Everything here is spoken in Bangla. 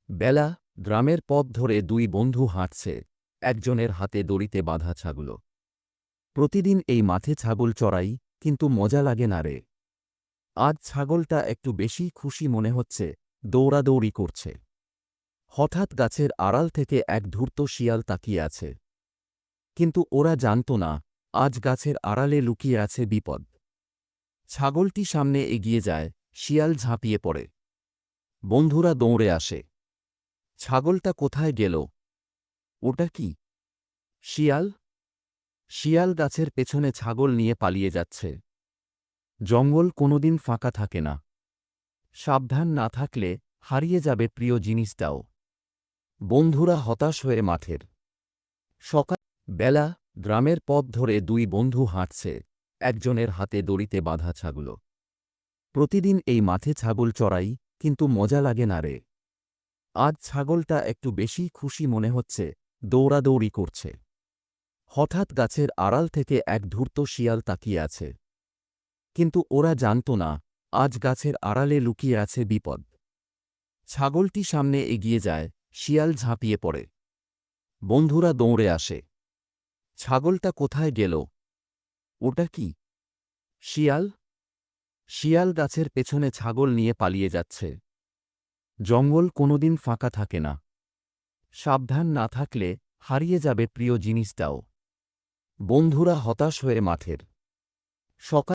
বেলা, গ্রামের পথ ধরে দুই বন্ধু হাঁটছে, একজনের হাতে দড়িতে বাঁধা ছাগল। প্রতিদিন এই মাঠে ছাগল চড়াই, কিন্তু মজা লাগে না রে। আজ ছাগলটা একটু বেশি খুশি মনে হচ্ছে, দৌড়াদৌড়ি করছে। হঠাৎ গাছের আড়াল থেকে এক ধূর্ত শিয়াল তাকিয়ে আছে। কিন্তু ওরা জানত না, আজ গাছের আড়ালে লুকিয়ে আছে বিপদ। ছাগলটি সামনে এগিয়ে যায়, শিয়াল ঝাঁপিয়ে পড়ে। বন্ধুরা দৌড়ে আসে। ছাগলটা কোথায় গেল? ওটা কি শিয়াল? শিয়াল গাছের পেছনে ছাগল নিয়ে পালিয়ে যাচ্ছে। জঙ্গল কোনোদিন ফাঁকা থাকে না। সাবধান না থাকলে হারিয়ে যাবে প্রিয় জিনিসটাও। বন্ধুরা হতাশ হয়ে মাঠের সকাল বেলা, গ্রামের পথ ধরে দুই বন্ধু হাঁটছে, একজনের হাতে দড়িতে বাঁধা ছাগল। প্রতিদিন এই মাঠে ছাগল চড়াই, কিন্তু মজা লাগে না রে। আজ ছাগলটা একটু বেশি খুশি মনে হচ্ছে, দৌড়াদৌড়ি করছে। হঠাৎ গাছের আড়াল থেকে এক ধূর্ত শিয়াল তাকিয়ে আছে। কিন্তু ওরা জানত না, আজ গাছের আড়ালে লুকিয়ে আছে বিপদ। ছাগলটি সামনে এগিয়ে যায়, শিয়াল ঝাঁপিয়ে পড়ে। বন্ধুরা দৌড়ে আসে। ছাগলটা কোথায় গেল? ওটা কি শিয়াল? শিয়াল গাছের পেছনে ছাগল নিয়ে পালিয়ে যাচ্ছে। জঙ্গল কোনোদিন ফাঁকা থাকে না। সাবধান না থাকলে হারিয়ে যাবে প্রিয় জিনিসটাও। বন্ধুরা হতাশ হয়ে মাঠের সকাল